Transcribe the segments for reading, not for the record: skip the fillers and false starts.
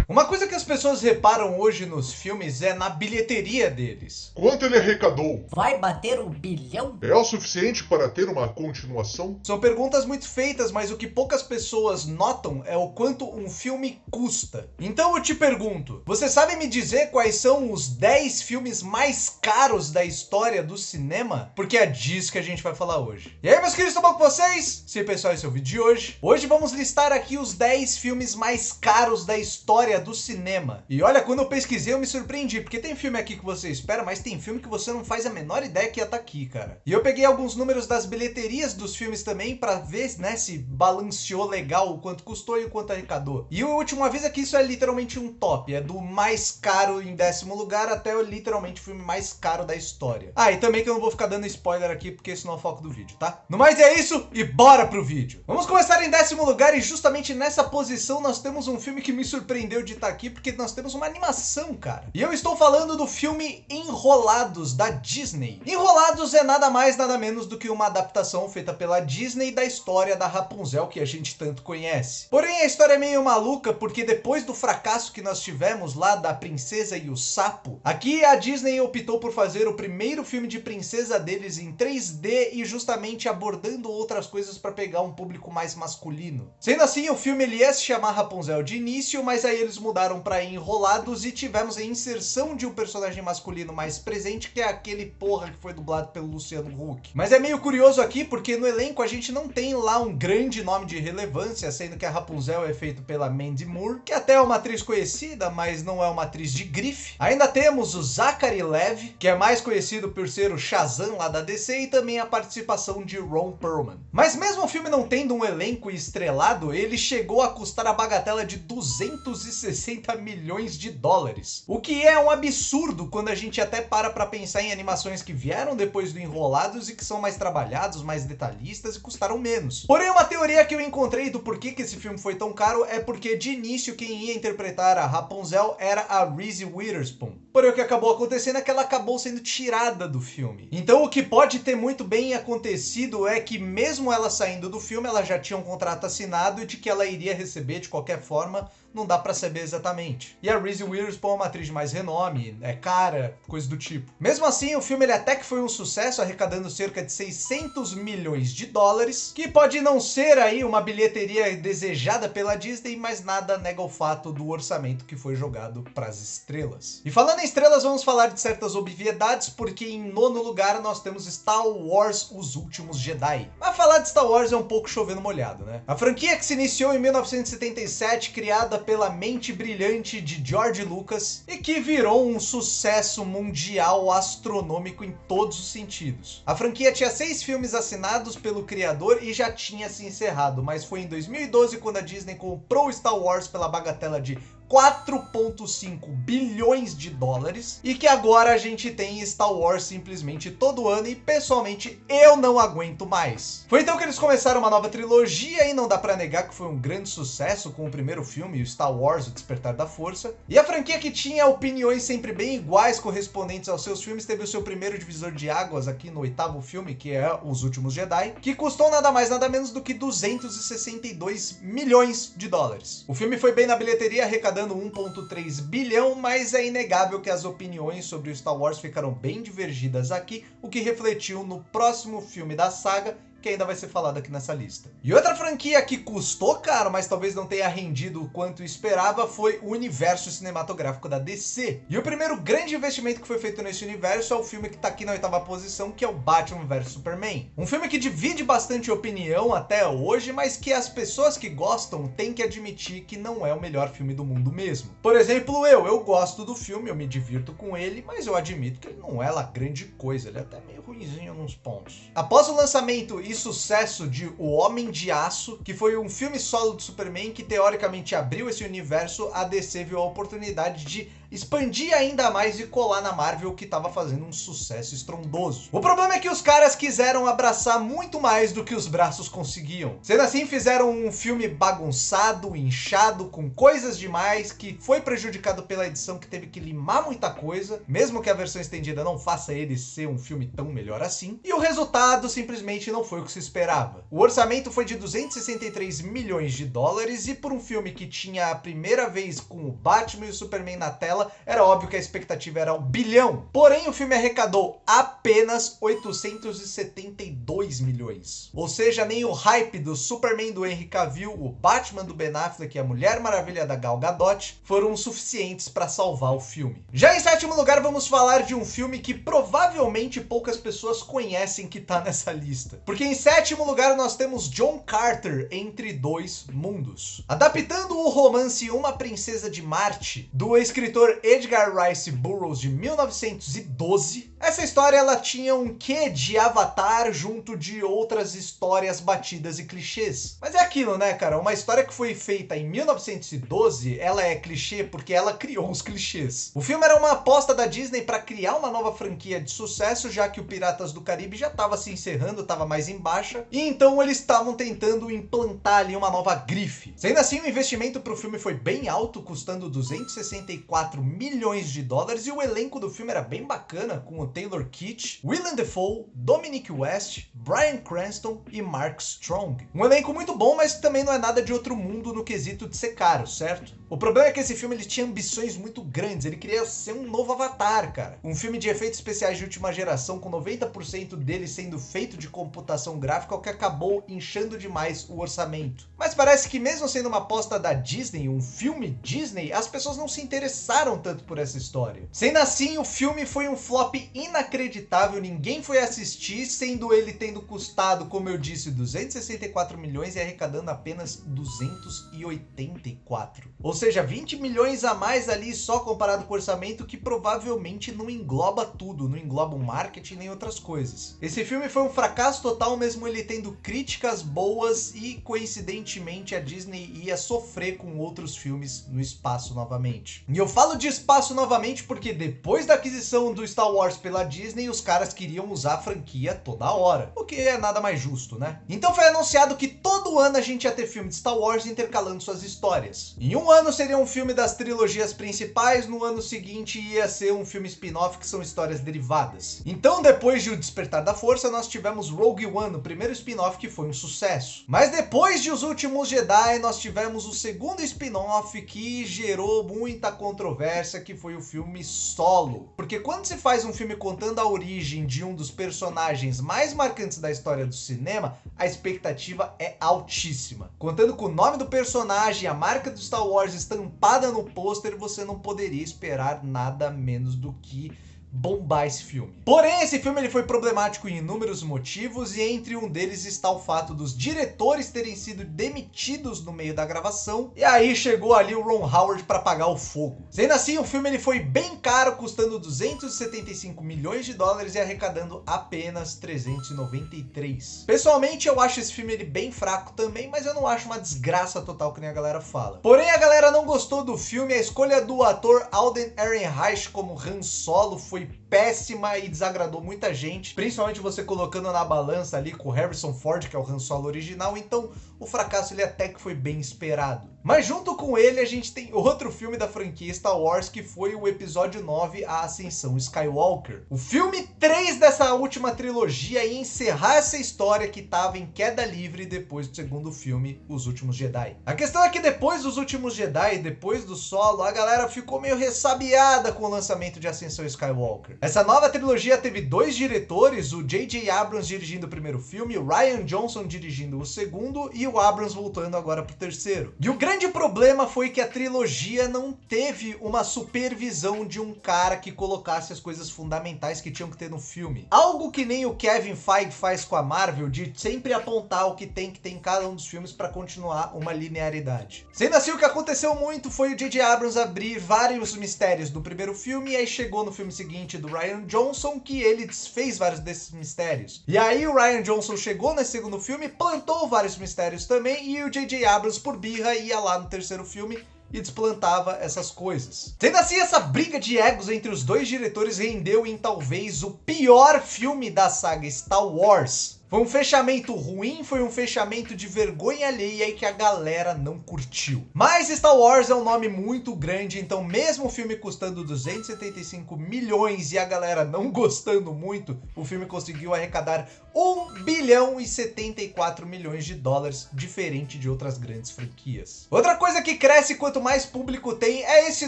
Uma coisa que as pessoas reparam hoje nos filmes é na bilheteria deles. Quanto ele arrecadou? Vai bater 1 bilhão? É o suficiente para ter uma continuação? São perguntas muito feitas, mas o que poucas pessoas notam é o quanto um filme custa. Então eu te pergunto, você sabe me dizer quais são os 10 filmes mais caros da história do cinema? Porque é disso que a gente vai falar hoje. E aí, meus queridos, tudo bom com vocês? Sim, pessoal, esse é o vídeo de hoje. Hoje vamos listar aqui os 10 filmes mais caros da história do cinema. E olha, quando eu pesquisei eu me surpreendi, porque tem filme aqui que você espera, mas tem filme que você não faz a menor ideia que ia estar aqui, cara. E eu peguei alguns números das bilheterias dos filmes também pra ver, né, se balanceou legal o quanto custou e o quanto arrecadou. E o último aviso é que isso é literalmente um top, é do mais caro em 10º lugar até literalmente o filme mais caro da história. Ah, e também que eu não vou ficar dando spoiler aqui, porque esse não é o foco do vídeo, tá? No mais é isso, e bora pro vídeo. Vamos começar em 10º lugar, e justamente nessa posição nós temos um filme que me surpreendeu de estar aqui, porque nós temos uma animação, cara. E eu estou falando do filme Enrolados, da Disney. Enrolados é nada mais, nada menos do que uma adaptação feita pela Disney da história da Rapunzel, que a gente tanto conhece. Porém, a história é meio maluca, porque depois do fracasso que nós tivemos lá da Princesa e o Sapo, aqui a Disney optou por fazer o primeiro filme de princesa deles em 3D e justamente abordando outras coisas para pegar um público mais masculino. Sendo assim, o filme ele ia se chamar Rapunzel de início, mas aí eles mudaram para Enrolados e tivemos a inserção de um personagem masculino mais presente, que é aquele porra que foi dublado pelo Luciano Huck. Mas é meio curioso aqui, porque no elenco a gente não tem lá um grande nome de relevância, sendo que a Rapunzel é feito pela Mandy Moore, que até é uma atriz conhecida, mas não é uma atriz de grife. Ainda temos o Zachary Levi, que é mais conhecido por ser o Shazam lá da DC, e também a participação de Ron Perlman. Mas mesmo o filme não tendo um elenco estrelado, ele chegou a custar a bagatela de 260 milhões de dólares. O que é um absurdo quando a gente até para pensar em animações que vieram depois do Enrolados e que são mais trabalhados, mais detalhistas e custaram menos. Porém, uma teoria que eu encontrei do porquê que esse filme foi tão caro é porque de início quem ia interpretar a Rapunzel era a Reese Witherspoon. Porém, o que acabou acontecendo é que ela acabou sendo tirada do filme. Então, o que pode ter muito bem acontecido é que mesmo ela saindo do filme, ela já tinha um contrato assinado de que ela iria receber de qualquer forma. Não dá pra saber exatamente. E a Reese Witherspoon é uma atriz de mais renome, é cara, coisa do tipo. Mesmo assim, o filme ele até que foi um sucesso, arrecadando cerca de 600 milhões de dólares, que pode não ser aí uma bilheteria desejada pela Disney, mas nada nega o fato do orçamento que foi jogado pras estrelas. E falando em estrelas, vamos falar de certas obviedades, porque em 9º lugar nós temos Star Wars Os Últimos Jedi. Mas falar de Star Wars é um pouco chovendo molhado, né? A franquia que se iniciou em 1977, criada pela mente brilhante de George Lucas e que virou um sucesso mundial astronômico em todos os sentidos. A franquia tinha 6 filmes assinados pelo criador e já tinha se encerrado, mas foi em 2012 quando a Disney comprou Star Wars pela bagatela de 4,5 bilhões de dólares e que agora a gente tem Star Wars simplesmente todo ano e pessoalmente eu não aguento mais. Foi então que eles começaram uma nova trilogia e não dá pra negar que foi um grande sucesso com o primeiro filme, o Star Wars, O Despertar da Força. E a franquia que tinha opiniões sempre bem iguais correspondentes aos seus filmes teve o seu primeiro divisor de águas aqui no 8º filme, que é Os Últimos Jedi, que custou nada mais nada menos do que 262 milhões de dólares. O filme foi bem na bilheteria, arrecadando 1,3 bilhão, mas é inegável que as opiniões sobre o Star Wars ficaram bem divergidas aqui, o que refletiu no próximo filme da saga, que ainda vai ser falado aqui nessa lista. E outra franquia que custou caro, mas talvez não tenha rendido o quanto esperava, foi o universo cinematográfico da DC. E o primeiro grande investimento que foi feito nesse universo é o filme que tá aqui na 8ª posição, que é o Batman vs Superman. Um filme que divide bastante opinião até hoje, mas que as pessoas que gostam têm que admitir que não é o melhor filme do mundo mesmo. Por exemplo, eu gosto do filme, eu me divirto com ele, mas eu admito que ele não é lá grande coisa, ele é até meio ruinzinho nos pontos. Após o lançamento e sucesso de O Homem de Aço, que foi um filme solo do Superman que teoricamente abriu esse universo, a DC viu a oportunidade de expandir ainda mais e colar na Marvel, que tava fazendo um sucesso estrondoso. O problema é que os caras quiseram abraçar muito mais do que os braços conseguiam. Sendo assim, fizeram um filme bagunçado, inchado, com coisas demais, que foi prejudicado pela edição, que teve que limar muita coisa, mesmo que a versão estendida não faça ele ser um filme tão melhor assim. E o resultado simplesmente não foi o que se esperava. O orçamento foi de 263 milhões de dólares e por um filme que tinha a primeira vez com o Batman e o Superman na tela, era óbvio que a expectativa era 1 bilhão. Porém, o filme arrecadou apenas 872 milhões. Ou seja, nem o hype do Superman do Henry Cavill, o Batman do Ben Affleck e a Mulher Maravilha da Gal Gadot foram suficientes para salvar o filme. Já em sétimo lugar, vamos falar de um filme que provavelmente poucas pessoas conhecem que tá nessa lista. Porque em sétimo lugar nós temos John Carter, Entre Dois Mundos. Adaptando o romance Uma Princesa de Marte, do escritor Edgar Rice Burroughs de 1912, essa história ela tinha um quê de Avatar junto de outras histórias batidas e clichês. Mas é aquilo, né, cara? Uma história que foi feita em 1912, ela é clichê porque ela criou os clichês. O filme era uma aposta da Disney para criar uma nova franquia de sucesso, já que o Piratas do Caribe já estava se encerrando, estava mais em baixa, e então eles estavam tentando implantar ali uma nova grife. Sendo assim, o investimento para o filme foi bem alto, custando 264 milhões de dólares, e o elenco do filme era bem bacana, com o Taylor Kitsch, Willem Dafoe, Dominic West, Bryan Cranston e Mark Strong. Um elenco muito bom, mas também não é nada de outro mundo no quesito de ser caro, certo? O problema é que esse filme ele tinha ambições muito grandes, ele queria ser um novo Avatar, cara. Um filme de efeitos especiais de última geração, com 90% dele sendo feito de computação gráfica, o que acabou inchando demais o orçamento. Mas parece que mesmo sendo uma aposta da Disney, um filme Disney, as pessoas não se interessaram tanto por essa história. Sendo assim, o filme foi um flop inacreditável, ninguém foi assistir, sendo ele tendo custado, como eu disse, 264 milhões e arrecadando apenas 284. Ou seja, 20 milhões a mais ali só comparado com o orçamento, que provavelmente não engloba tudo, não engloba o marketing nem outras coisas. Esse filme foi um fracasso total, mesmo ele tendo críticas boas, e coincidentemente a Disney ia sofrer com outros filmes no espaço novamente. E eu falo de espaço novamente porque depois da aquisição do Star Wars pela Disney, os caras queriam usar a franquia toda hora, o que é nada mais justo, né? Então foi anunciado que todo ano a gente ia ter filme de Star Wars intercalando suas histórias. Em um ano seria um filme das trilogias principais, no ano seguinte ia ser um filme spin-off, que são histórias derivadas. Então, depois de O Despertar da Força, nós tivemos Rogue One, o primeiro spin-off, que foi um sucesso. Mas depois de Os Últimos Jedi, nós tivemos o segundo spin-off, que gerou muita controvérsia, que foi o filme Solo. Porque quando se faz um filme contando a origem de um dos personagens mais marcantes da história do cinema, a expectativa é altíssima. Contando com o nome do personagem, a marca do Star Wars estampada no pôster, você não poderia esperar nada menos do que bombar esse filme. Porém, esse filme ele foi problemático em inúmeros motivos, e entre um deles está o fato dos diretores terem sido demitidos no meio da gravação, e aí chegou ali o Ron Howard para apagar o fogo. Sendo assim, o filme ele foi bem caro, custando 275 milhões de dólares e arrecadando apenas 393. Pessoalmente, eu acho esse filme ele bem fraco também, mas eu não acho uma desgraça total que nem a galera fala. Porém, a galera não gostou do filme, a escolha do ator Alden Ehrenreich como Han Solo foi péssima e desagradou muita gente, principalmente você colocando na balança ali com o Harrison Ford, que é o Han Solo original, então o fracasso ele até que foi bem esperado. Mas junto com ele a gente tem outro filme da franquia Star Wars, que foi o episódio 9, A Ascensão Skywalker. O filme 3 dessa última trilogia ia encerrar essa história que estava em queda livre depois do segundo filme, Os Últimos Jedi. A questão é que depois dos Últimos Jedi, depois do Solo, a galera ficou meio ressabiada com o lançamento de Ascensão Skywalker. Essa nova trilogia teve dois diretores, o J.J. Abrams dirigindo o primeiro filme, o Rian Johnson dirigindo o segundo, e o Abrams voltando agora pro terceiro. E o grande problema foi que a trilogia não teve uma supervisão de um cara que colocasse as coisas fundamentais que tinham que ter no filme. Algo que nem o Kevin Feige faz com a Marvel, de sempre apontar o que tem que ter em cada um dos filmes para continuar uma linearidade. Sendo assim, o que aconteceu muito foi o J.J. Abrams abrir vários mistérios do primeiro filme, e aí chegou no filme seguinte do Rian Johnson, que ele desfez vários desses mistérios. E aí o Rian Johnson chegou nesse segundo filme, plantou vários mistérios também, e o J.J. Abrams, por birra, ia lá no terceiro filme e desplantava essas coisas. Sendo assim, essa briga de egos entre os dois diretores rendeu em talvez o pior filme da saga Star Wars. Foi um fechamento ruim, foi um fechamento de vergonha alheia e que a galera não curtiu. Mas Star Wars é um nome muito grande, então mesmo o filme custando 275 milhões e a galera não gostando muito, o filme conseguiu arrecadar 1 bilhão e 74 milhões de dólares, diferente de outras grandes franquias. Outra coisa que cresce quanto mais público tem é esse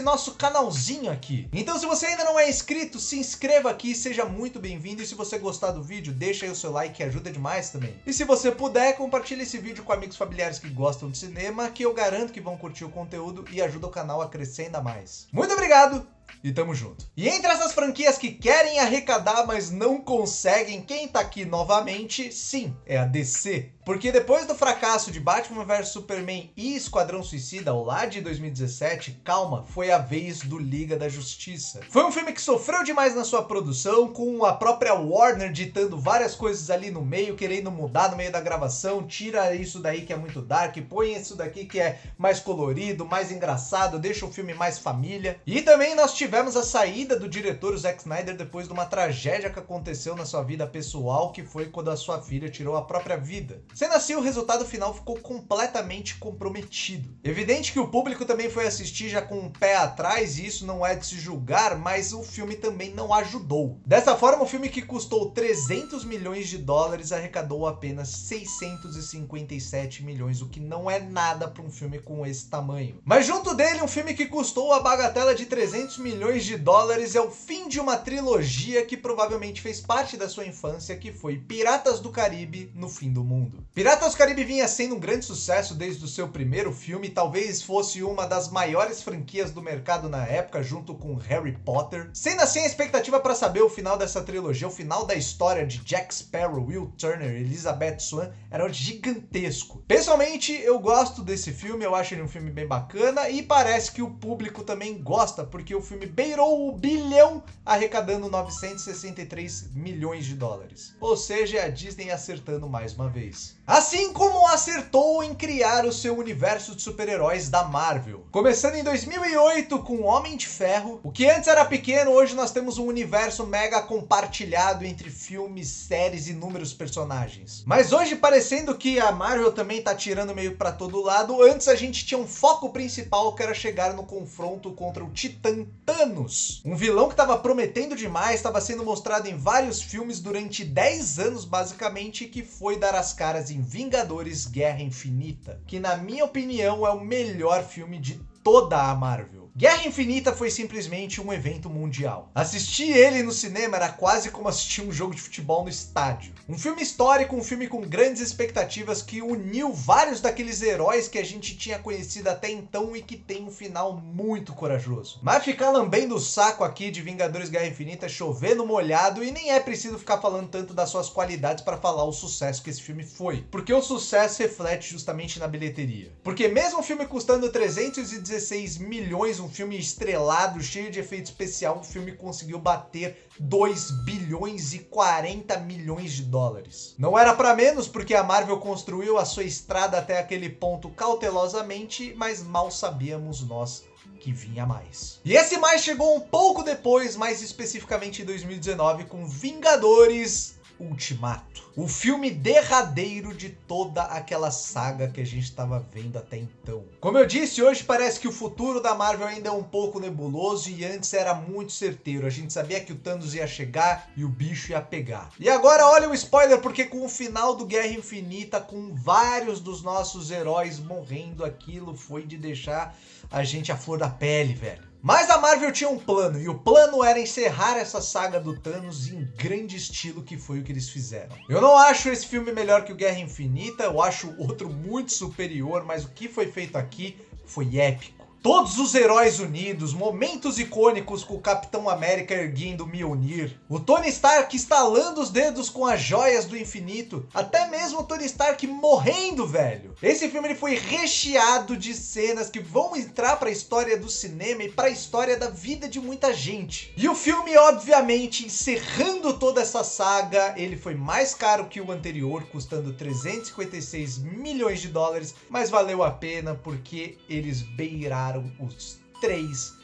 nosso canalzinho aqui. Então se você ainda não é inscrito, se inscreva aqui, seja muito bem-vindo, e se você gostar do vídeo, deixa aí o seu like que ajuda demais também. E se você puder, compartilhe esse vídeo com amigos familiares que gostam de cinema, que eu garanto que vão curtir o conteúdo e ajuda o canal a crescer ainda mais. Muito obrigado e tamo junto. E entre essas franquias que querem arrecadar, mas não conseguem, quem tá aqui novamente, sim, é a DC. Porque depois do fracasso de Batman vs Superman e Esquadrão Suicida, lá de 2017, calma, foi a vez do Liga da Justiça. Foi um filme que sofreu demais na sua produção, com a própria Warner ditando várias coisas ali no meio, querendo mudar no meio da gravação, tira isso daí que é muito dark, põe isso daqui que é mais colorido, mais engraçado, deixa o filme mais família. E também nós tivemos a saída do diretor Zack Snyder depois de uma tragédia que aconteceu na sua vida pessoal, que foi quando a sua filha tirou a própria vida. Sendo assim, o resultado final ficou completamente comprometido. Evidente que o público também foi assistir já com um pé atrás, e isso não é de se julgar, mas o filme também não ajudou. Dessa forma, o filme que custou 300 milhões de dólares arrecadou apenas 657 milhões, o que não é nada para um filme com esse tamanho. Mas junto dele, um filme que custou a bagatela de 300 milhões de dólares é o fim de uma trilogia que provavelmente fez parte da sua infância, que foi Piratas do Caribe no Fim do Mundo. Piratas do Caribe vinha sendo um grande sucesso desde o seu primeiro filme, talvez fosse uma das maiores franquias do mercado na época, junto com Harry Potter. Sendo assim, a expectativa para saber o final dessa trilogia, o final da história de Jack Sparrow, Will Turner e Elizabeth Swann, era gigantesco. Pessoalmente, eu gosto desse filme, eu acho ele um filme bem bacana e parece que o público também gosta, porque o filme beirou o bilhão, arrecadando 963 milhões de dólares. Ou seja, é a Disney acertando mais uma vez. Assim como acertou em criar o seu universo de super-heróis da Marvel. Começando em 2008 com Homem de Ferro. O que antes era pequeno, hoje nós temos um universo mega compartilhado entre filmes, séries e inúmeros personagens. Mas hoje, parecendo que a Marvel também tá tirando meio pra todo lado, antes a gente tinha um foco principal que era chegar no confronto contra o Titã Thanos. Um vilão que tava prometendo demais, estava sendo mostrado em vários filmes durante 10 anos basicamente, que foi dar as caras em Vingadores Guerra Infinita, que na minha opinião é o melhor filme de toda a Marvel. Guerra Infinita foi simplesmente um evento mundial. Assistir ele no cinema era quase como assistir um jogo de futebol no estádio. Um filme histórico, um filme com grandes expectativas que uniu vários daqueles heróis que a gente tinha conhecido até então e que tem um final muito corajoso. Mas ficar lambendo o saco aqui de Vingadores Guerra Infinita é chover no molhado, e nem é preciso ficar falando tanto das suas qualidades para falar o sucesso que esse filme foi. Porque o sucesso reflete justamente na bilheteria. Porque mesmo o filme custando 316 milhões, um filme estrelado, cheio de efeito especial, o filme conseguiu bater 2 bilhões e 40 milhões de dólares. Não era pra menos, porque a Marvel construiu a sua estrada até aquele ponto cautelosamente, mas mal sabíamos nós que vinha mais. E esse mais chegou um pouco depois, mais especificamente em 2019, com Vingadores Ultimato. O filme derradeiro de toda aquela saga que a gente estava vendo até então. Como eu disse, hoje parece que o futuro da Marvel ainda é um pouco nebuloso e antes era muito certeiro. A gente sabia que o Thanos ia chegar e o bicho ia pegar. E agora olha o spoiler, porque com o final do Guerra Infinita, com vários dos nossos heróis morrendo, aquilo foi de deixar a gente à flor da pele, velho. Mas a Marvel tinha um plano, e o plano era encerrar essa saga do Thanos em grande estilo, que foi o que eles fizeram. Eu não acho esse filme melhor que o Guerra Infinita, eu acho outro muito superior, mas o que foi feito aqui foi épico. Todos os heróis unidos, momentos icônicos com o Capitão América erguendo o Mjolnir, o Tony Stark estalando os dedos com as joias do infinito, até mesmo o Tony Stark morrendo, velho. Esse filme ele foi recheado de cenas que vão entrar para a história do cinema e para a história da vida de muita gente. E o filme, obviamente, encerrando toda essa saga, ele foi mais caro que o anterior, custando 356 milhões de dólares, mas valeu a pena porque eles beiraram superaram os 3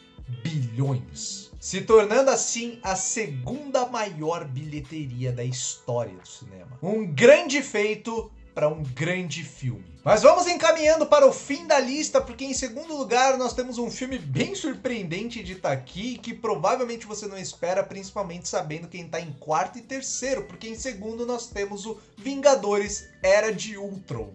bilhões, se tornando assim a segunda maior bilheteria da história do cinema. Um grande feito para um grande filme. Mas vamos encaminhando para o fim da lista, porque em segundo lugar nós temos um filme bem surpreendente de estar aqui, que provavelmente você não espera, principalmente sabendo quem está em quarto e terceiro, porque em segundo nós temos o Vingadores Era de Ultron.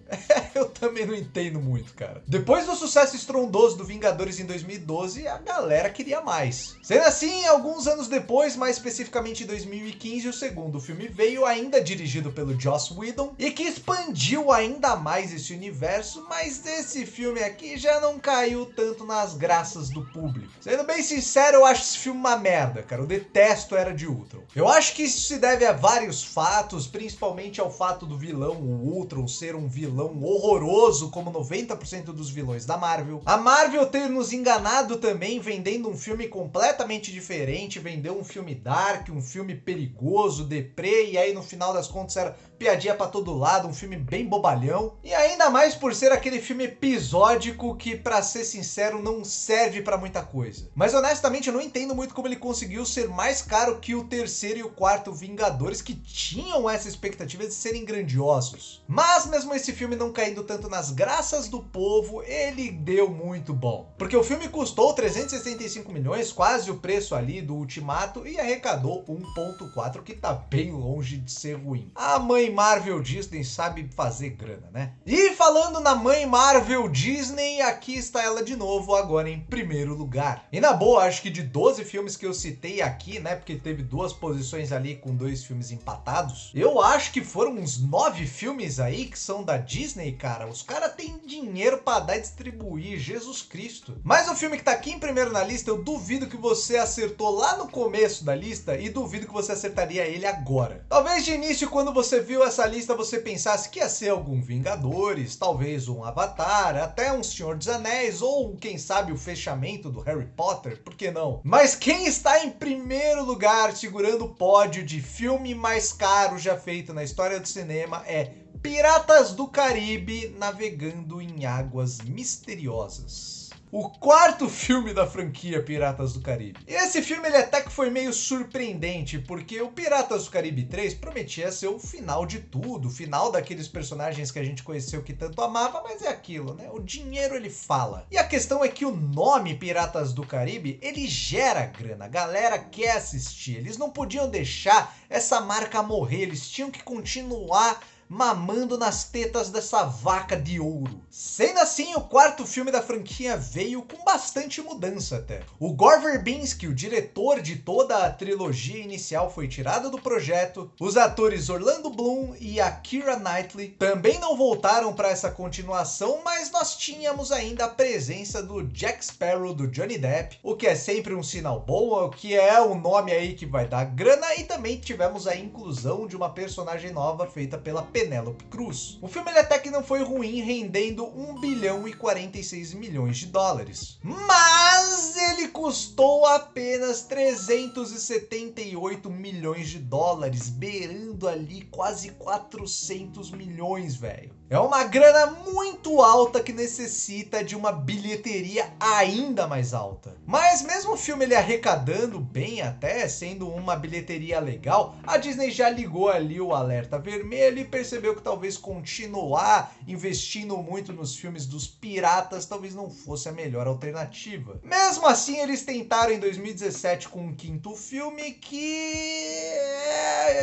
Eu também não entendo muito, cara. Depois do sucesso estrondoso do Vingadores em 2012, a galera queria mais. Sendo assim, alguns anos depois, mais especificamente em 2015, o segundo filme veio, ainda dirigido pelo Joss Whedon, e que expandiu ainda mais esse universo, mas esse filme aqui já não caiu tanto nas graças do público. Sendo bem sincero, eu acho esse filme uma merda, cara. Eu detesto Era de Ultron. Eu acho que isso se deve a vários fatos, principalmente ao fato do vilão, o Ultron, ser um vilão horroroso, como 90% dos vilões da Marvel. A Marvel ter nos enganado também, vendendo um filme completamente diferente, vendeu um filme dark, um filme perigoso, deprê, e aí no final das contas era piadinha pra todo lado, um filme bem bobalhão. E ainda mais por ser aquele filme episódico que, pra ser sincero, não serve pra muita coisa. Mas honestamente eu não entendo muito como ele conseguiu ser mais caro que o terceiro e o quarto Vingadores, que tinham essa expectativa de serem grandiosos. Mas mesmo esse filme não caindo tanto nas graças do povo, ele deu muito bom. Porque o filme custou 365 milhões, quase o preço ali do Ultimato, e arrecadou 1,4, que tá bem longe de ser ruim. A mãe Marvel Disney sabe fazer grana, né? E falando na mãe Marvel Disney, aqui está ela de novo, agora em primeiro lugar. E na boa, acho que de 12 filmes que eu citei aqui, né, porque teve 2 posições ali com 2 filmes empatados, eu acho que foram uns 9 filmes aí que são da Disney, cara. Os caras têm dinheiro pra dar e distribuir, Jesus Cristo. Mas o filme que tá aqui em primeiro na lista, eu duvido que você acertou lá no começo da lista e duvido que você acertaria ele agora. Talvez de início, quando você viu essa lista, você pensasse que ia ser algum Vingadores, talvez um Avatar, até um Senhor dos Anéis, ou quem sabe o fechamento do Harry Potter, por que não? Mas quem está em primeiro lugar, segurando o pódio de filme mais caro já feito na história do cinema, é Piratas do Caribe Navegando em Águas Misteriosas. O quarto filme da franquia Piratas do Caribe. E esse filme ele até que foi meio surpreendente, porque o Piratas do Caribe 3 prometia ser o final de tudo, o final daqueles personagens que a gente conheceu que tanto amava, mas é aquilo, né? O dinheiro ele fala. E a questão é que o nome Piratas do Caribe, ele gera grana, a galera quer assistir, eles não podiam deixar essa marca morrer, eles tinham que continuar mamando nas tetas dessa vaca de ouro. Sendo assim, o quarto filme da franquia veio com bastante mudança até. O Gore Verbinski, o diretor de toda a trilogia inicial, foi tirado do projeto. Os atores Orlando Bloom e a Keira Knightley também não voltaram para essa continuação, mas nós tínhamos ainda a presença do Jack Sparrow, do Johnny Depp, o que é sempre um sinal bom, o que é o nome aí que vai dar grana, e também tivemos a inclusão de uma personagem nova feita pela Penélope Cruz. O filme ele até que não foi ruim, rendendo 1 bilhão e 46 milhões de dólares. Mas ele custou apenas 378 milhões de dólares, beirando ali quase 400 milhões, velho. É uma grana muito alta que necessita de uma bilheteria ainda mais alta. Mas mesmo o filme ele arrecadando bem até, sendo uma bilheteria legal, a Disney já ligou ali o alerta vermelho e percebeu que talvez continuar investindo muito nos filmes dos piratas talvez não fosse a melhor alternativa. Mesmo assim, eles tentaram em 2017 com um quinto filme que...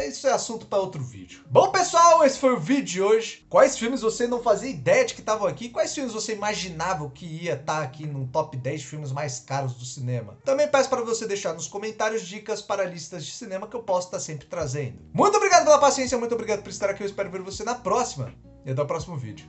isso é assunto para outro vídeo. Bom, pessoal, esse foi o vídeo de hoje. Quais filmes você não fazia ideia de que estavam aqui? Quais filmes você imaginava que ia estar aqui no top 10 de filmes mais caros do cinema? Também peço para você deixar nos comentários dicas para listas de cinema que eu posso estar sempre trazendo. Muito obrigado pela paciência, muito obrigado por estar aqui. Eu espero ver você na próxima e até o próximo vídeo.